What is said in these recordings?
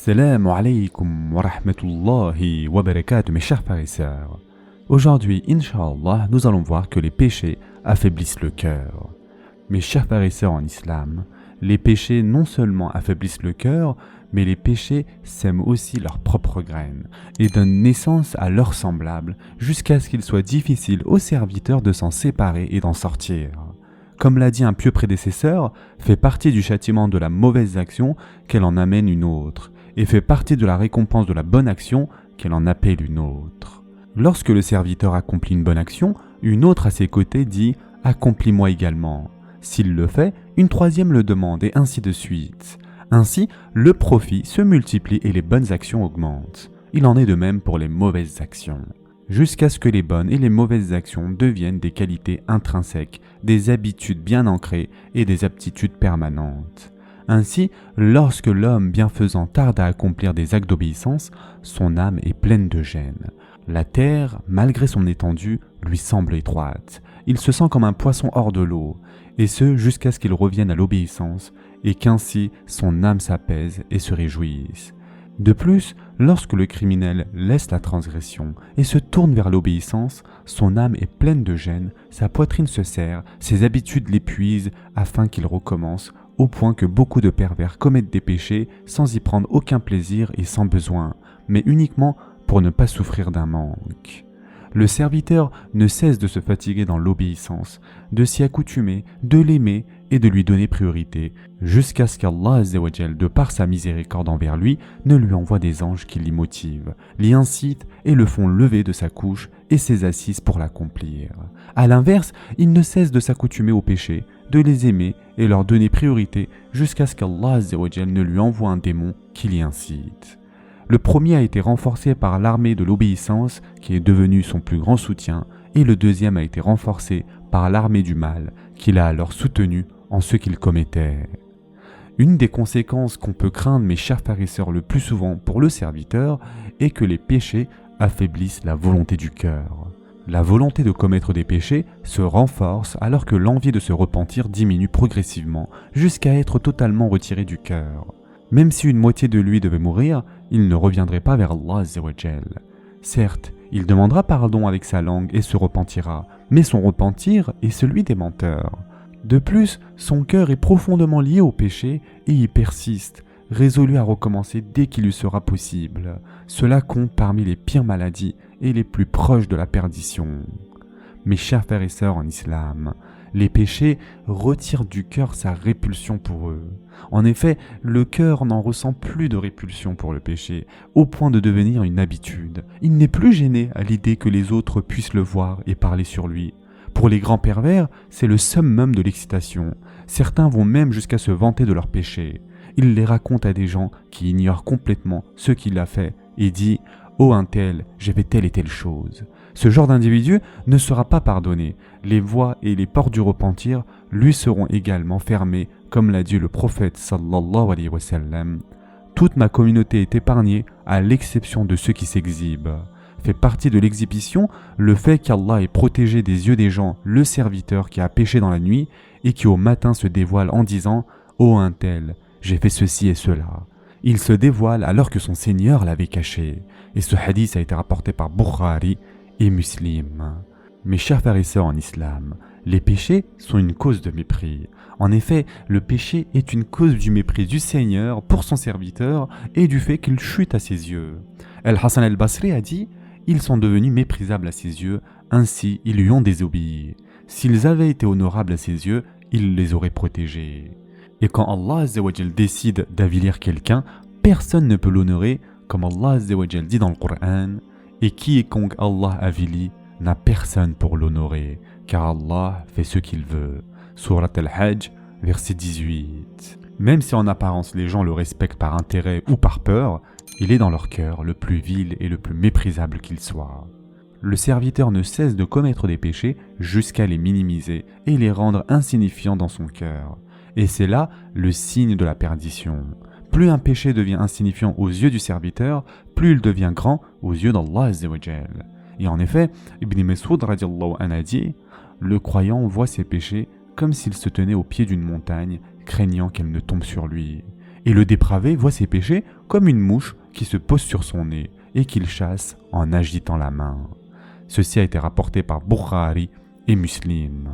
Assalamu alaikum wa rahmatullahi wa barakatuh, mes chers frères et sœurs. Aujourd'hui, Inch'Allah, nous allons voir que les péchés affaiblissent le cœur. Mes chers frères et sœurs en islam, les péchés non seulement affaiblissent le cœur, mais les péchés sèment aussi leurs propres graines et donnent naissance à leurs semblables jusqu'à ce qu'il soit difficile aux serviteurs de s'en séparer et d'en sortir. Comme l'a dit un pieux prédécesseur, fait partie du châtiment de la mauvaise action qu'elle en amène une autre, et fait partie de la récompense de la bonne action qu'elle en appelle une autre. Lorsque le serviteur accomplit une bonne action, une autre à ses côtés dit « Accomplis-moi également ». S'il le fait, une troisième le demande et ainsi de suite. Ainsi, le profit se multiplie et les bonnes actions augmentent. Il en est de même pour les mauvaises actions. Jusqu'à ce que les bonnes et les mauvaises actions deviennent des qualités intrinsèques, des habitudes bien ancrées et des aptitudes permanentes. Ainsi, lorsque l'homme bienfaisant tarde à accomplir des actes d'obéissance, son âme est pleine de gêne. La terre, malgré son étendue, lui semble étroite. Il se sent comme un poisson hors de l'eau, et ce jusqu'à ce qu'il revienne à l'obéissance, et qu'ainsi son âme s'apaise et se réjouisse. De plus, lorsque le criminel laisse la transgression et se tourne vers l'obéissance, son âme est pleine de gêne, sa poitrine se serre, ses habitudes l'épuisent afin qu'il recommence, au point que beaucoup de pervers commettent des péchés sans y prendre aucun plaisir et sans besoin, mais uniquement pour ne pas souffrir d'un manque. Le serviteur ne cesse de se fatiguer dans l'obéissance, de s'y accoutumer, de l'aimer et de lui donner priorité, jusqu'à ce qu'Allah Azzawajal, de par sa miséricorde envers lui, ne lui envoie des anges qui l'y motivent, l'y incitent et le font lever de sa couche et ses assises pour l'accomplir. A l'inverse, il ne cesse de s'accoutumer aux péchés, de les aimer et leur donner priorité, jusqu'à ce qu'Allah Azzawajal ne lui envoie un démon qui l'y incite. Le premier a été renforcé par l'armée de l'obéissance qui est devenue son plus grand soutien, et le deuxième a été renforcé par l'armée du mal qui l'a alors soutenu en ce qu'il commettait. Une des conséquences qu'on peut craindre, mes chers frères et sœurs, le plus souvent pour le serviteur est que les péchés affaiblissent la volonté du cœur. La volonté de commettre des péchés se renforce alors que l'envie de se repentir diminue progressivement jusqu'à être totalement retirée du cœur. Même si une moitié de lui devait mourir, il ne reviendrait pas vers Allah Azzawajal. Certes, il demandera pardon avec sa langue et se repentira, mais son repentir est celui des menteurs. De plus, son cœur est profondément lié au péché et y persiste, résolu à recommencer dès qu'il lui sera possible. Cela compte parmi les pires maladies et les plus proches de la perdition. Mes chers frères et sœurs en islam, les péchés retirent du cœur sa répulsion pour eux. En effet, le cœur n'en ressent plus de répulsion pour le péché, au point de devenir une habitude. Il n'est plus gêné à l'idée que les autres puissent le voir et parler sur lui. Pour les grands pervers, c'est le summum de l'excitation. Certains vont même jusqu'à se vanter de leurs péchés. Ils les racontent à des gens qui ignorent complètement ce qu'il a fait et dit « Oh un tel, j'ai fait telle et telle chose ». Ce genre d'individu ne sera pas pardonné. Les voies et les portes du repentir lui seront également fermées, comme l'a dit le prophète sallallahu alayhi wa sallam. Toute ma communauté est épargnée, à l'exception de ceux qui s'exhibent. Fait partie de l'exhibition le fait qu'Allah ait protégé des yeux des gens le serviteur qui a péché dans la nuit et qui au matin se dévoile en disant « Oh un tel, j'ai fait ceci et cela ». Il se dévoile alors que son Seigneur l'avait caché. Et ce hadith a été rapporté par Bukhari et Muslim. Mes chers frères et sœurs en islam, les péchés sont une cause de mépris. En effet, le péché est une cause du mépris du Seigneur pour son serviteur et du fait qu'il chute à ses yeux. Al-Hassan al-Basri a dit « Ils sont devenus méprisables à ses yeux, ainsi ils lui ont désobéi. S'ils avaient été honorables à ses yeux, il les aurait protégés. » Et quand Allah Azzawajal décide d'avilir quelqu'un, personne ne peut l'honorer, comme Allah Azzawajal dit dans le Coran « Et quiconque Allah avilit n'a personne pour l'honorer, car Allah fait ce qu'il veut. » Surat Al-Hajj, verset 18. Même si en apparence les gens le respectent par intérêt ou par peur, il est dans leur cœur le plus vil et le plus méprisable qu'il soit. Le serviteur ne cesse de commettre des péchés jusqu'à les minimiser et les rendre insignifiants dans son cœur. Et c'est là le signe de la perdition. Plus un péché devient insignifiant aux yeux du serviteur, plus il devient grand aux yeux d'Allah Azzawajal. Et en effet, Ibn Mas'ud radiallahu anhu a dit « Le croyant voit ses péchés comme s'il se tenait au pied d'une montagne, craignant qu'elle ne tombe sur lui. Et le dépravé voit ses péchés comme une mouche qui se pose sur son nez et qu'il chasse en agitant la main. Ceci a été rapporté par Bukhari et Muslim.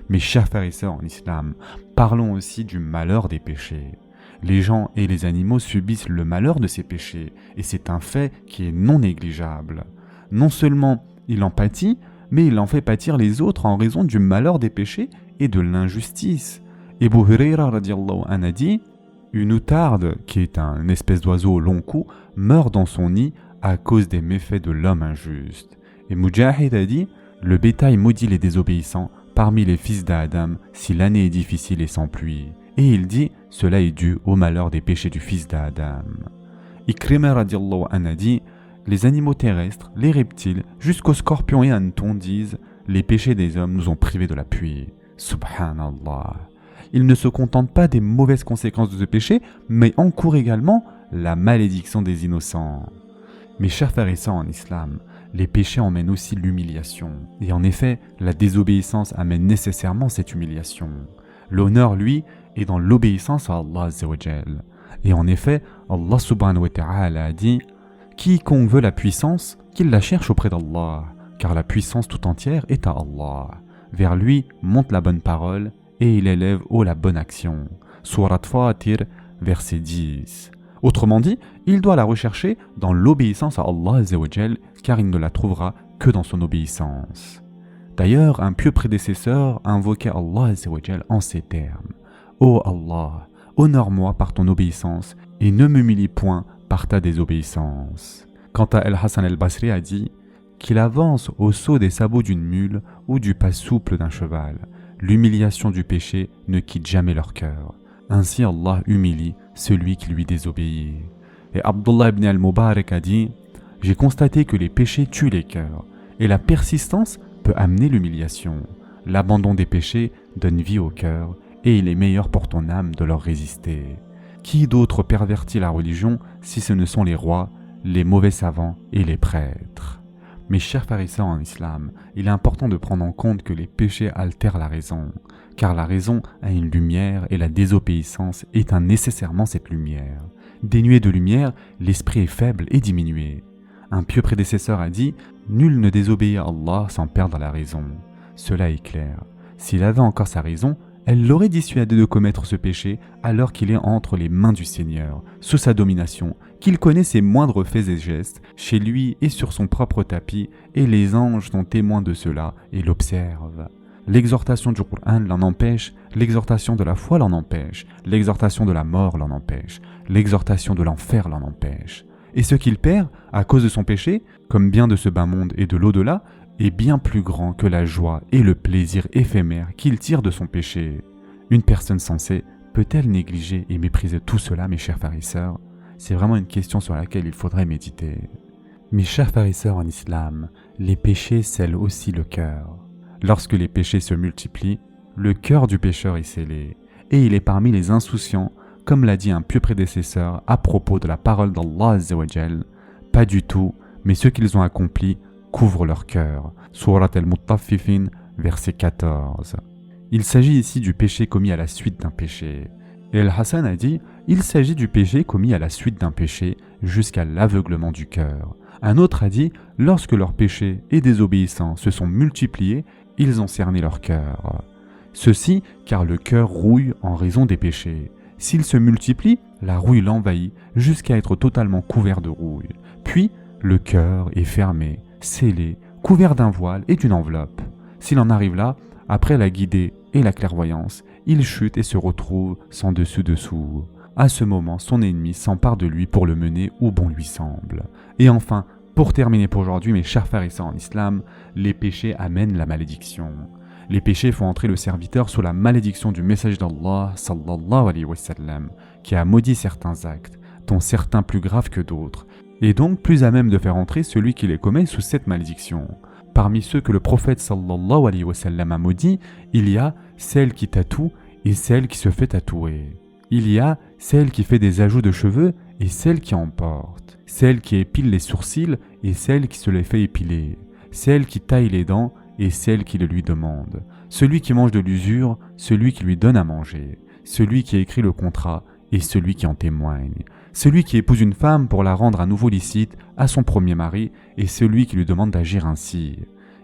Mes chers frères et sœurs en islam, parlons aussi du malheur des péchés. Les gens et les animaux subissent le malheur de ces péchés, et c'est un fait qui est non négligeable. Non seulement il en pâtit, mais il en fait pâtir les autres en raison du malheur des péchés et de l'injustice. Abu Hurayra radiallahu anhu a dit « Une outarde, qui est une espèce d'oiseau au long cou, meurt dans son nid à cause des méfaits de l'homme injuste. » Et Mujahid a dit « Le bétail maudit les désobéissants parmi les fils d'Adam si l'année est difficile et sans pluie. » Et il dit « Cela est dû au malheur des péchés du fils d'Adam. » Ikrima radiallahu anhu a dit « Les animaux terrestres, les reptiles, jusqu'aux scorpions et hannetons disent « Les péchés des hommes nous ont privés de la pluie. » Subhanallah. Ils ne se contentent pas des mauvaises conséquences de ce péché, mais encourent également la malédiction des innocents. Mes chers frères et sœurs en islam, les péchés emmènent aussi l'humiliation. Et en effet, la désobéissance amène nécessairement cette humiliation. L'honneur, lui, est dans l'obéissance à Allah Azza wa Jal. Et en effet, Allah subhanahu wa ta'ala a dit « Quiconque veut la puissance, qu'il la cherche auprès d'Allah, car la puissance tout entière est à Allah. Vers lui monte la bonne parole, et il élève haut la bonne action. » Surat Fatir, verset 10. Autrement dit, il doit la rechercher dans l'obéissance à Allah Azza wa Jal, car il ne la trouvera que dans son obéissance. D'ailleurs, un pieux prédécesseur invoquait Allah Azza wa Jal en ces termes. « Ô Allah, honore-moi par ton obéissance et ne m'humilie point par ta désobéissance. » Quant à Al-Hassan al-Basri a dit qu'il avance au saut des sabots d'une mule ou du pas souple d'un cheval. L'humiliation du péché ne quitte jamais leur cœur. Ainsi Allah humilie celui qui lui désobéit. Et Abdullah ibn al-Mubarak a dit « J'ai constaté que les péchés tuent les cœurs, et la persistance peut amener l'humiliation. L'abandon des péchés donne vie au cœur, et il est meilleur pour ton âme de leur résister. Qui d'autre pervertit la religion si ce ne sont les rois, les mauvais savants et les prêtres ?» Mes chers frères et sœurs en islam, il est important de prendre en compte que les péchés altèrent la raison, car la raison a une lumière et la désobéissance éteint nécessairement cette lumière. Dénué de lumière, l'esprit est faible et diminué. Un pieux prédécesseur a dit « Nul ne désobéit à Allah sans perdre la raison. » Cela est clair. S'il avait encore sa raison, elle l'aurait dissuadé de commettre ce péché alors qu'il est entre les mains du Seigneur, sous sa domination, qu'il connaît ses moindres faits et gestes, chez lui et sur son propre tapis, et les anges sont témoins de cela et l'observent. L'exhortation du Coran l'en empêche, l'exhortation de la foi l'en empêche, l'exhortation de la mort l'en empêche, l'exhortation de l'enfer l'en empêche. Et ce qu'il perd, à cause de son péché, comme bien de ce bas monde et de l'au-delà, est bien plus grand que la joie et le plaisir éphémère qu'il tire de son péché. Une personne sensée peut-elle négliger et mépriser tout cela, mes chers frères et sœurs? C'est vraiment une question sur laquelle il faudrait méditer. Mes chers frères et sœurs en islam, les péchés scellent aussi le cœur. Lorsque les péchés se multiplient, le cœur du pécheur est scellé, et il est parmi les insouciants, comme l'a dit un pieux prédécesseur à propos de la parole d'Allah Azza wa Jal. Pas du tout, mais ce qu'ils ont accompli couvre leur cœur. Surat al-Muttaffifin, verset 14. Il s'agit ici du péché commis à la suite d'un péché. Et Al-Hassan a dit « Il s'agit du péché commis à la suite d'un péché jusqu'à l'aveuglement du cœur. » Un autre a dit « Lorsque leurs péchés et désobéissants se sont multipliés, ils ont cerné leur cœur. » Ceci car le cœur rouille en raison des péchés. S'il se multiplie, la rouille l'envahit jusqu'à être totalement couvert de rouille. Puis, le cœur est fermé, scellé, couvert d'un voile et d'une enveloppe. S'il en arrive là, après la guidée et la clairvoyance, il chute et se retrouve sans dessus-dessous. À ce moment, son ennemi s'empare de lui pour le mener où bon lui semble. Et enfin, pour terminer pour aujourd'hui, mes chers frères et sœurs en islam, les péchés amènent la malédiction. Les péchés font entrer le serviteur sous la malédiction du messager d'Allah, sallallahu alayhi wa sallam, qui a maudit certains actes, dont certains plus graves que d'autres, et donc plus à même de faire entrer celui qui les commet sous cette malédiction. Parmi ceux que le prophète sallallahu alayhi wa sallam a maudit, il y a celle qui tatoue et celle qui se fait tatouer. Il y a celle qui fait des ajouts de cheveux et celle qui en porte. Celle qui épile les sourcils et celle qui se les fait épiler. Celle qui taille les dents et celle qui le lui demande. Celui qui mange de l'usure, celui qui lui donne à manger. Celui qui écrit le contrat et celui qui en témoigne, celui qui épouse une femme pour la rendre à nouveau licite à son premier mari et celui qui lui demande d'agir ainsi.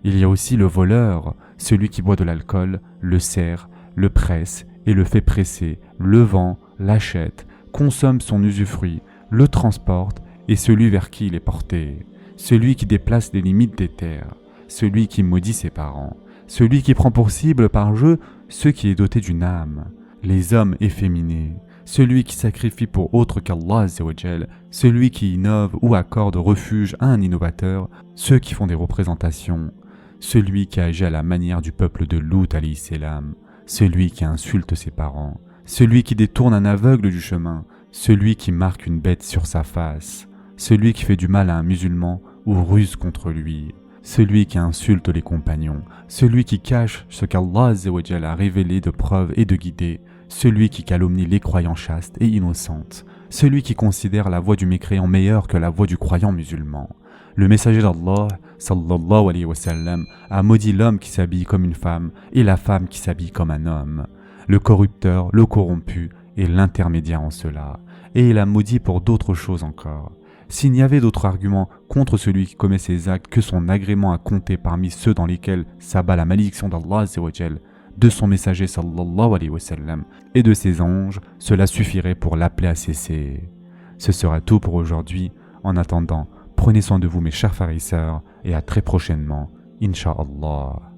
Il y a aussi le voleur, celui qui boit de l'alcool, le sert, le presse et le fait presser, le vend, l'achète, consomme son usufruit, le transporte et celui vers qui il est porté, celui qui déplace les limites des terres, celui qui maudit ses parents, celui qui prend pour cible par jeu ceux qui est doté d'une âme, les hommes efféminés, celui qui sacrifie pour autre qu'Allah Azzawajal, celui qui innove ou accorde refuge à un innovateur, ceux qui font des représentations, celui qui agit à la manière du peuple de Lut alayhi salam, celui qui insulte ses parents, celui qui détourne un aveugle du chemin, celui qui marque une bête sur sa face, celui qui fait du mal à un musulman ou ruse contre lui, celui qui insulte les compagnons, celui qui cache ce qu'Allah Azzawajal a révélé de preuves et de guidées, celui qui calomnie les croyants chastes et innocentes, celui qui considère la voix du mécréant meilleure que la voix du croyant musulman. Le messager d'Allah, sallallahu alayhi wa sallam, a maudit l'homme qui s'habille comme une femme et la femme qui s'habille comme un homme, le corrupteur, le corrompu et l'intermédiaire en cela, et il a maudit pour d'autres choses encore. S'il n'y avait d'autre argument contre celui qui commet ces actes que son agrément à compter parmi ceux dans lesquels s'abat la malédiction d'Allah Azzawajal, de son messager sallallahu alayhi wa sallam et de ses anges, cela suffirait pour l'appeler à cesser. Ce sera tout pour aujourd'hui. En attendant, prenez soin de vous mes chers frères et sœurs et à très prochainement, Inch'Allah.